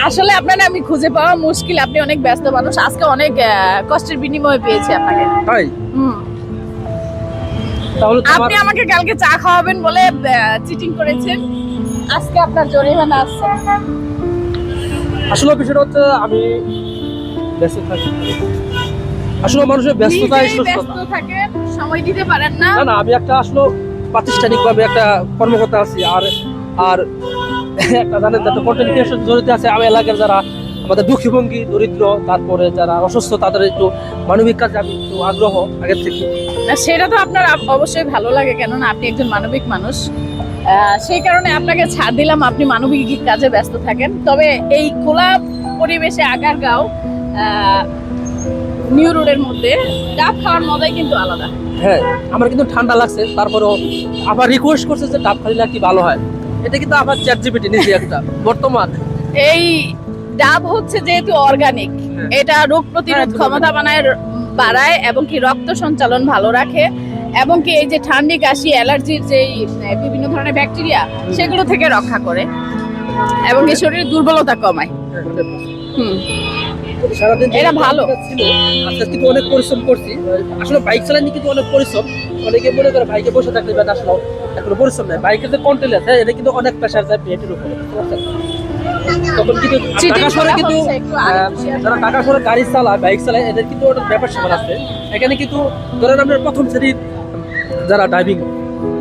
আসলে আপনারা আমি খুঁজে পাওয়া মুশকিল, আপনি অনেক ব্যস্ত মানুষ, আজকে অনেক কষ্টের বিনিময়ে পেয়েছি আপনাকে। তাই হুম। তাহলে তো আপনি আমাকে কালকে চা খাওয়াবেন বলে চিটিং করেছেন, আজকে আপনার জরিমানা আছে। আসলে বিষয়টা হচ্ছে আমি ব্যস্ত থাকি, আসলে মানুষের ব্যস্ততায় নিজেই ব্যস্ত সুস্থতা। থাকেন, সময় দিতে পারেন না। না না, আমি একটা আসলে প্রাতিষ্ঠানিক ভাবে একটা কর্মকর্তা আছি, আর আর একটা জানেন একটা কন্টেন্ট ক্রিয়েশন জড়িত আছে। আমি এলাকার যারা আমাদের দুঃখীভঙ্গি দরিদ্র, তারপরে যারা অসুস্থ, তাদের একটু মানবিক কাজে আমি একটু আগ্রহ আগের থেকে। না, সেটা তো আপনার অবশ্যই ভালো লাগে, কেননা আপনি একজন মানবিক মানুষ। সেই কারণে আপনাকে ছাড় দিলাম, আপনি মানবিক কাজে ব্যস্ত থাকেন। তবে এই খোলা পরিবেশে আগারগাঁও নিউ রোডের মধ্যে ডাব খাওয়ার মজাই কিন্তু আলাদা। হ্যাঁ, আমার কিন্তু ঠান্ডা লাগছে, তারপরেও আবার রিকোয়েস্ট করছে যে ডাব খাইলে কি ভালো হয়। এটা কিন্তু আবার চ্যাট জিপিটি নিজে একটা বর্তমান। এই ডাব হচ্ছে যেহেতু অর্গানিক, হ্যাঁ। এটা রোগ প্রতিরোধ হ্যাঁ, ক্ষমতা বাড়ায় এবং কি রক্ত সঞ্চালন ভালো রাখে, এবং কি এই যে ঠান্ডি কাশি অ্যালার্জির যে বিভিন্ন ধরনের ব্যাকটেরিয়া সেগুলো থেকে রক্ষা করে, এবং কি শরীরের দুর্বলতা কমায়। হুম। সারাদিন যে এটা ভালো। কাজটা ছিল, আজকে কিন্তু অনেক পরিশ্রম করছি। আসলে বাইক চালানি কিন্তু অনেক পরিশ্রম। অনেকে মনে করে বাইকে বসে থাকলে ব্যাটা আসলে এখনো পরিশ্রম নাই। বাইকের যে কন্ট্রোল আছে এটা কিন্তু অনেক প্রেশার যায় পেটের উপরে, বুঝতে পারছেন? তখন কিন্তু Cheating ঢাকা শহরে করা কিন্তু হচ্ছে, একটু আগে share যারা ঢাকা শহরে গাড়ি চালায়, বাইক চালায়, এদের কিন্তু ওটা ব্যাপার স্যাপার আছে। এখানে কিন্তু ধরেন আপনার প্রথম শ্রেণীর যারা ড্রাইভিং,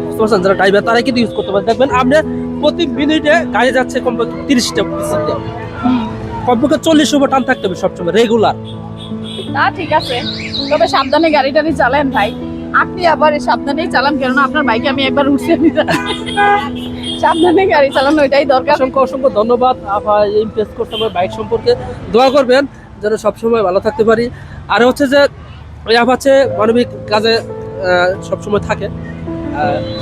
বুঝতে পারছেন, যারা ড্রাইভার তারা কিন্তু ইউজ করতে পারেন। দেখবেন আপনি প্রতি মিনিটে গাড়ি যাচ্ছে কমপক্ষে 30টা কমপক্ষে 40 ওভার টান থাকতে হবে সবসময় রেগুলার। তা ঠিক আছে, তবে সাবধানে গাড়ি টাড়ি চালান ভাই। আপনি আবার সাবধানেই চালান, কেননা আপনার বাইকে আমি একবার উঠছি, আমি জানি। সাবধানে গাড়ি চালানো ওইটাই দরকার। অসংখ্য অসংখ্য ধন্যবাদ আপা, ইমপ্রেস করতে আমার বাইক সম্পর্কে। দোয়া করবেন যেন সবসময় ভালো থাকতে পারি। আর হচ্ছে যে ওই আপা হচ্ছে মানবিক কাজে সবসময় থাকে।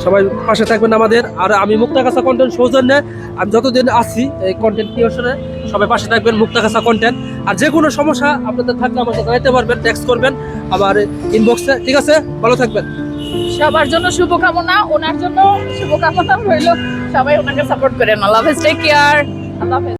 সবাই পাশে থাকবেন আমাদের। আর আমি মুক্তাগাছা কন্টেন্ট সৌজন্যে আমি যতদিন আছি এই কন্টেন্ট ক্রিয়েশনে, সবাই পাশে থাকবেন মুক্তাগাছা কন্টেন্ট। আর যে কোনো সমস্যা আপনাদের থাকলে আমাকে জানাতে পারবেন, টেক্সট করবেন আমার ইনবক্সে। ঠিক আছে, ভালো থাকবেন। সবার জন্য শুভকামনা, ওনার জন্য শুভকামনা রইল। সবাই ওনাকে সাপোর্ট করেন। আল্লাহ হাফেজ, টেক কেয়ার। আল্লাহ হাফেজ।